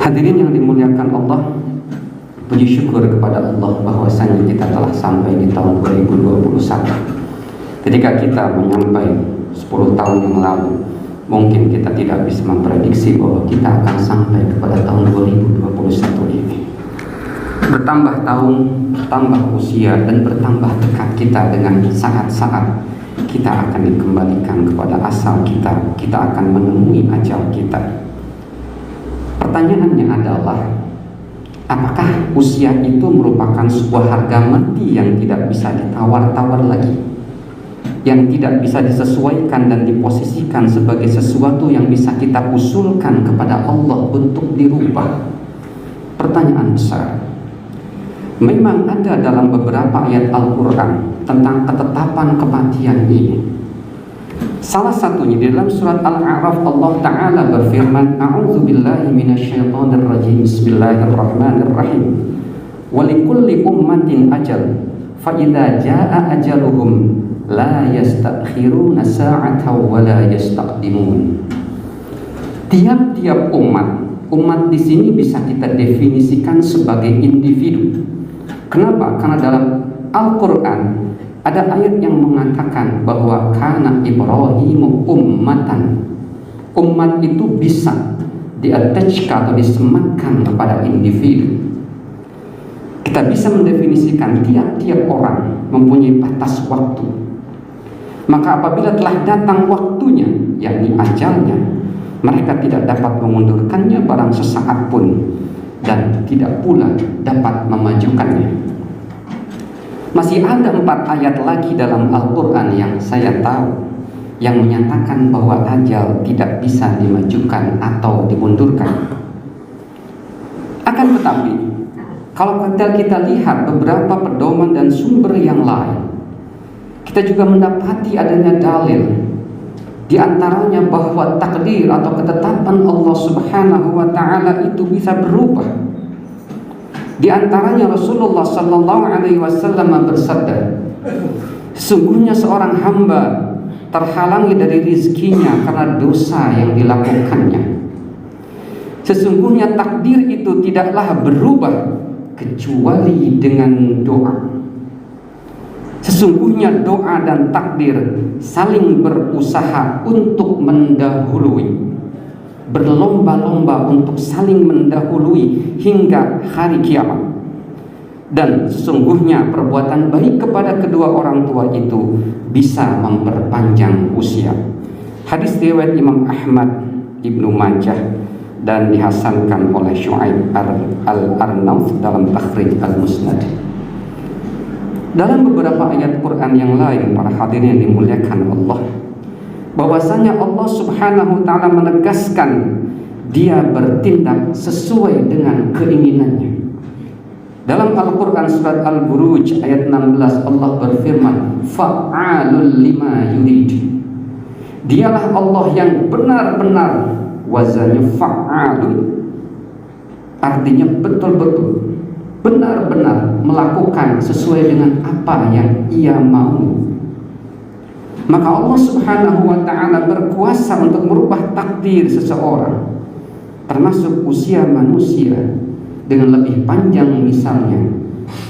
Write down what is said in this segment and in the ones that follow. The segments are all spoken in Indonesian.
Hadirin yang dimuliakan Allah, puji syukur kepada Allah bahwasanya kita telah sampai di tahun 2021. Ketika kita menyampai 10 tahun yang lalu, mungkin kita tidak bisa memprediksi bahwa kita akan sampai kepada tahun 2021 ini. Bertambah tahun, bertambah usia, dan bertambah dekat kita dengan saat-saat kita akan dikembalikan kepada asal kita. Kita akan menemui ajal kita. Pertanyaannya adalah, apakah usia itu merupakan sebuah harga mati yang tidak bisa ditawar-tawar lagi, yang tidak bisa disesuaikan dan diposisikan sebagai sesuatu yang bisa kita usulkan kepada Allah untuk dirubah? Pertanyaan besar. Memang ada dalam beberapa ayat Al-Quran tentang ketetapan kematian ini. Salah satunya di dalam surat Al-A'raf, Allah Ta'ala berfirman, A'udzubillahi minasyaitonirrajim, Bismillahirrahmanirrahim. Walikulli ummatin ajal, fa'idha ja'a ajaluhum, la yastakhiruna sa'atan wa la yastaqdimun. Tiap-tiap umat di sini bisa kita definisikan sebagai individu. Kenapa? Karena dalam Al-Quran ada ayat yang mengatakan bahwa kana Ibrahim ummatan. Umat itu bisa di-attachkan atau disematkan kepada individu. Kita bisa mendefinisikan tiap-tiap orang mempunyai batas waktu. Maka apabila telah datang waktunya, yakni ajalnya, mereka tidak dapat memundurkannya barang sesaat pun, dan tidak pula dapat memajukannya. Masih ada 4 ayat lagi dalam Al-Quran yang saya tahu yang menyatakan bahwa ajal tidak bisa dimajukan atau dimundurkan. Akan tetapi, kalau kita lihat beberapa pedoman dan sumber yang lain, kita juga mendapati adanya dalil, di antaranya bahwa takdir atau ketetapan Allah Subhanahu wa Ta'ala itu bisa berubah. Di antaranya Rasulullah sallallahu alaihi wasallam bersabda, sesungguhnya seorang hamba terhalangi dari rizkinya karena dosa yang dilakukannya. Sesungguhnya takdir itu tidaklah berubah kecuali dengan doa. Sesungguhnya doa dan takdir saling berusaha untuk mendahului, berlomba-lomba untuk saling mendahului hingga hari kiamat. Dan sesungguhnya perbuatan baik kepada kedua orang tua itu bisa memperpanjang usia. Hadis riwayat Imam Ahmad, Ibnu Majah, dan dihasankan oleh Syu'aib Al-Arnaud dalam Takhrij Al-Musnad. Dalam beberapa ayat Quran yang lain, para hadirin yang dimuliakan Allah, bahwasanya Allah Subhanahu wa Ta'ala menegaskan Dia bertindak sesuai dengan keinginannya. Dalam Al-Quran surat Al-Buruj ayat 16, Allah berfirman, fa'alul lima yurid. Dialah Allah yang benar-benar, wazannya fa'alun, artinya betul-betul, benar-benar melakukan sesuai dengan apa yang Ia mau. Maka Allah Subhanahu wa Ta'ala berkuasa untuk merubah takdir seseorang, termasuk usia manusia, dengan lebih panjang misalnya,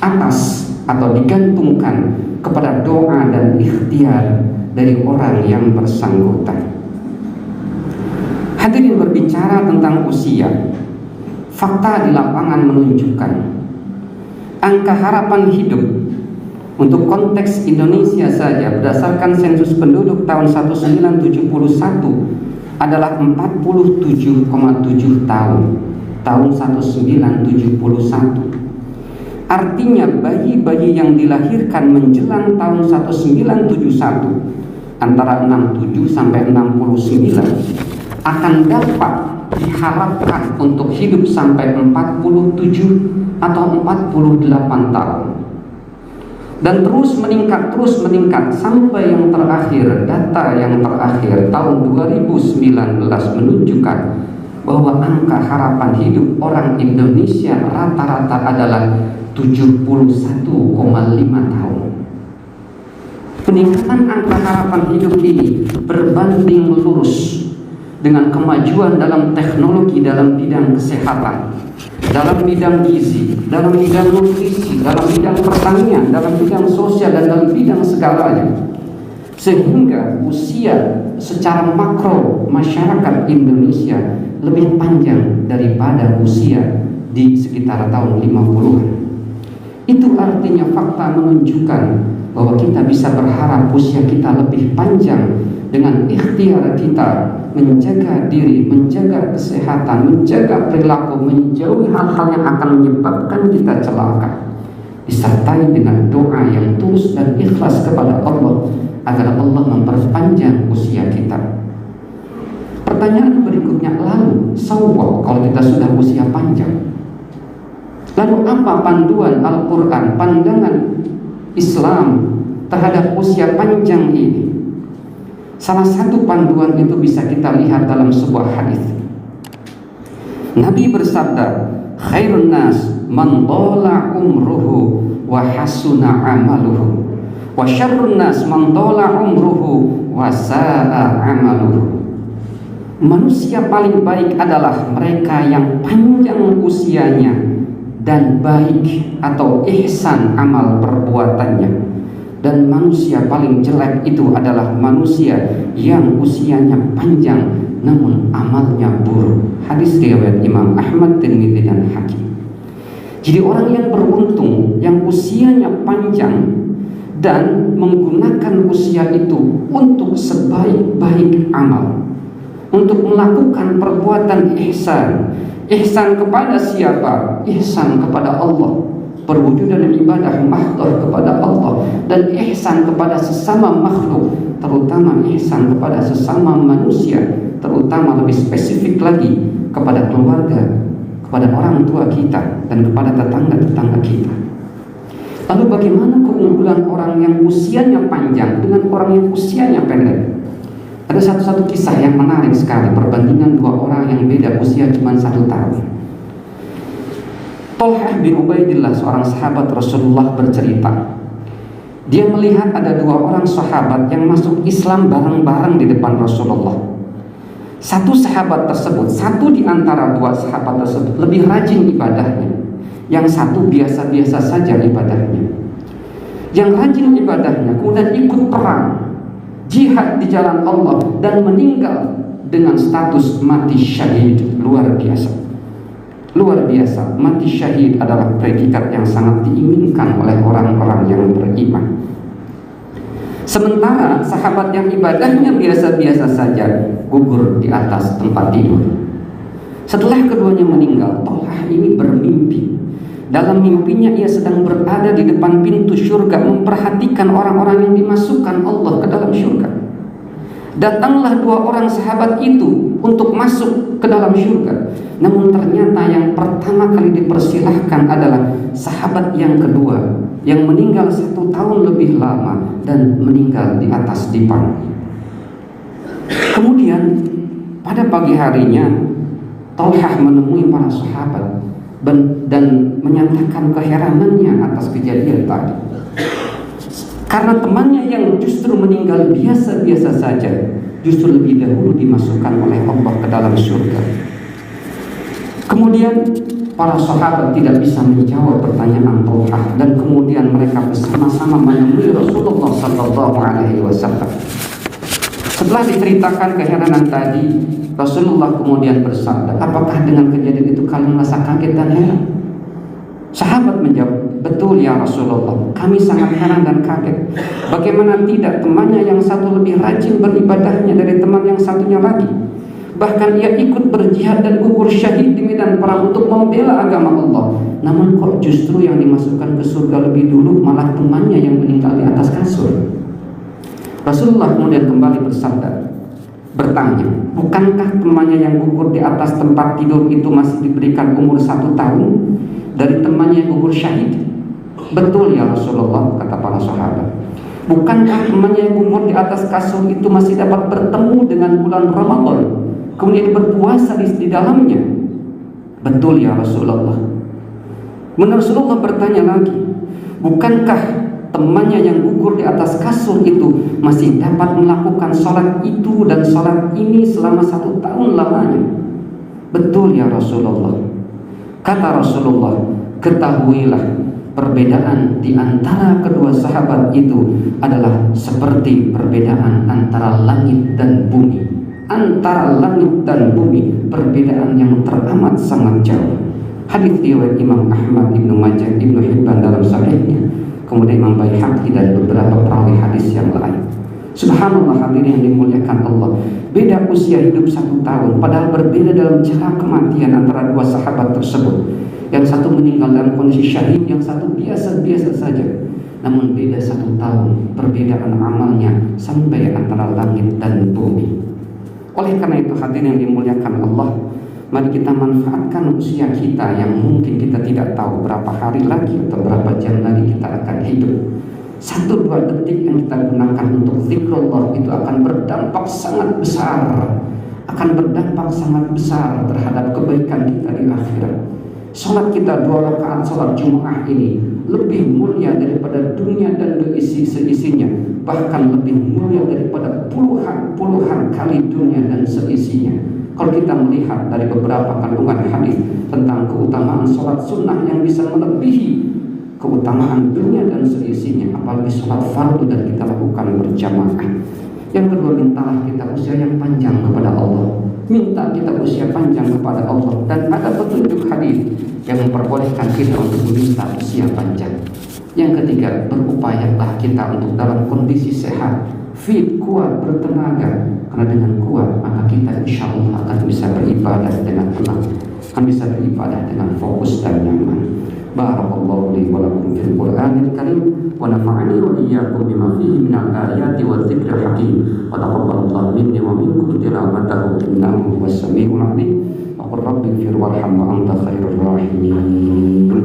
atas atau digantungkan kepada doa dan ikhtiar dari orang yang bersangkutan. Hadirin, berbicara tentang usia, fakta di lapangan menunjukkan angka harapan hidup untuk konteks Indonesia saja berdasarkan sensus penduduk tahun 1971 adalah 47,7 tahun. Tahun 1971. Artinya bayi-bayi yang dilahirkan menjelang tahun 1971 antara 67 sampai 69 akan dapat diharapkan untuk hidup sampai 47 atau 48 tahun. Dan terus meningkat sampai yang terakhir, data yang terakhir tahun 2019 menunjukkan bahwa angka harapan hidup orang Indonesia rata-rata adalah 71,5 tahun. Peningkatan angka harapan hidup ini berbanding lurus dengan kemajuan dalam teknologi, dalam bidang kesehatan, dalam bidang gizi, dalam bidang nutrisi, dalam bidang pertanian, dalam bidang sosial, dan dalam bidang segalanya, sehingga usia secara makro masyarakat Indonesia lebih panjang daripada usia di sekitar tahun 50-an. Itu artinya fakta menunjukkan bahwa kita bisa berharap usia kita lebih panjang dengan ikhtiar kita menjaga diri, menjaga kesehatan, menjaga perilaku, menjauhi hal-hal yang akan menyebabkan kita celaka, disertai dengan doa yang tulus dan ikhlas kepada Allah agar Allah memperpanjang usia kita. Pertanyaan berikutnya, lalu sawwa kalau kita sudah usia panjang? Lalu apa panduan Al-Quran, pandangan Islam terhadap usia panjang ini? Salah satu panduan itu bisa kita lihat dalam sebuah hadis. Nabi bersabda, khairun nas man dhala umruhu wa hasuna amaluhu, wa syarrun nas man dhala umruhu wa sa'a amaluhu. Manusia paling baik adalah mereka yang panjang usianya dan baik atau ihsan amal perbuatannya. Dan manusia paling jelek itu adalah manusia yang usianya panjang namun amalnya buruk. Hadis riwayat Imam Ahmad, Tirmidzi, dan Hakim. Jadi orang yang beruntung yang usianya panjang dan menggunakan usia itu untuk sebaik-baik amal, untuk melakukan perbuatan ihsan. Ihsan kepada siapa? Ihsan kepada Allah, perwujudan ibadah mahdoh kepada Allah, dan ihsan kepada sesama makhluk, terutama ihsan kepada sesama manusia, terutama lebih spesifik lagi kepada keluarga, kepada orang tua kita, dan kepada tetangga-tetangga kita. Lalu bagaimana keunggulan orang yang usianya panjang dengan orang yang usianya pendek? Ada satu kisah yang menarik sekali, perbandingan dua orang yang beda usia cuma 1 tahun. Thalhah bin Ubaidillah, seorang sahabat Rasulullah, bercerita, dia melihat ada 2 orang sahabat yang masuk Islam bareng-bareng di depan Rasulullah. Satu sahabat tersebut, satu di antara 2 sahabat tersebut lebih rajin ibadahnya, yang satu biasa-biasa saja ibadahnya. Yang rajin ibadahnya kemudian ikut perang, jihad di jalan Allah, dan meninggal dengan status mati syahid. Luar biasa. Luar biasa, mati syahid adalah predikat yang sangat diinginkan oleh orang-orang yang beriman. Sementara sahabat yang ibadahnya biasa-biasa saja gugur di atas tempat tidur. Setelah keduanya meninggal, Thalhah ini bermimpi. Dalam mimpinya ia sedang berada di depan pintu syurga, memperhatikan orang-orang yang dimasukkan Allah ke dalam syurga. Datanglah 2 orang sahabat itu untuk masuk ke dalam syurga. Namun ternyata yang pertama kali dipersilahkan adalah sahabat yang kedua, yang meninggal 1 tahun lebih lama dan meninggal di atas dipan. Kemudian pada pagi harinya Thalhah menemui para sahabat dan menyatakan keheranannya atas kejadian tadi. Karena temannya yang justru meninggal biasa-biasa saja, justru lebih dahulu dimasukkan oleh Allah ke dalam surga. Kemudian para sahabat tidak bisa menjawab pertanyaan Thalhah, dan kemudian mereka bersama-sama menemui Rasulullah SAW. Setelah diceritakan keheranan tadi, Rasulullah kemudian bersabda, apakah dengan kejadian itu kalian merasa kaget dan heran? Sahabat menjawab, betul ya Rasulullah, kami sangat heran dan kaget. Bagaimana tidak, temannya yang satu lebih rajin beribadahnya dari teman yang satunya lagi. Bahkan ia ikut berjihad dan gugur syahid di medan perang untuk membela agama Allah. Namun kok justru yang dimasukkan ke surga lebih dulu malah temannya yang meninggal di atas kasur. Rasulullah kemudian kembali bertanya, bukankah temannya yang gugur di atas tempat tidur itu masih diberikan umur 1 tahun dari temannya yang gugur syahid? Betul ya Rasulullah, kata para sahabat. Bukankah temannya yang gugur di atas kasur itu masih dapat bertemu dengan bulan Ramadan, kemudian berpuasa di dalamnya? Betul ya Rasulullah. Rasulullah bertanya lagi, bukankah temannya yang gugur di atas kasur itu masih dapat melakukan sholat itu dan sholat ini selama 1 tahun lamanya. Betul ya Rasulullah. Kata Rasulullah, ketahuilah perbedaan di antara kedua sahabat itu adalah seperti perbedaan antara langit dan bumi. Antara langit dan bumi, perbedaan yang teramat sangat jauh. Hadis riwayat Imam Ahmad, Ibnu Majah, Ibnu Hibban dalam sahihnya, kemudian Imam Baihaqi dan beberapa perawi hadis yang lain. Subhanallah, hadirin yang dimuliakan Allah. Beda usia hidup 1 tahun, padahal berbeda dalam cara kematian antara dua sahabat tersebut. Yang satu meninggal dalam kondisi syahid, yang satu biasa-biasa saja. Namun beda 1 tahun, perbedaan amalnya sampai antara langit dan bumi. Oleh karena itu, hadirin yang dimuliakan Allah, mari kita manfaatkan usia kita yang mungkin kita tidak tahu berapa hari lagi atau berapa jam lagi kita akan hidup. 1-2 detik yang kita gunakan untuk zikrullah itu akan berdampak sangat besar, terhadap kebaikan kita di akhirat. Sholat kita 2 rakaat sholat Jumat ini lebih mulia daripada dunia dan seisinya, bahkan lebih mulia daripada puluhan kali dunia dan seisinya. Kalau kita melihat dari beberapa kandungan hadis tentang keutamaan sholat sunnah yang bisa melebihi keutamaan dunia dan seisinya, apalagi sholat fardu dan kita lakukan berjamaah. Yang kedua, mintalah kita usia yang panjang kepada Allah. Minta kita usia panjang kepada Allah. Dan ada petunjuk hadis yang memperbolehkan kita untuk meminta usia panjang. Yang ketiga, berupayalah kita untuk dalam kondisi sehat, fit, kuat, bertenaga. Karena dengan kuat maka kita insya Allah akan bisa beribadah dengan tenang, akan bisa beribadah dengan fokus dan nyaman. Barakallahu li wa lakum fil Qur'anil Karim wa nafa'ani wa iyyakum bima fihi minal ayati wa dzikril hakim wa taqabbalallahu minni wa minkum tilawatahu innahu huwas samiul 'alim. Wa qur rabbi ighfir warham wa anta khairur rahimin.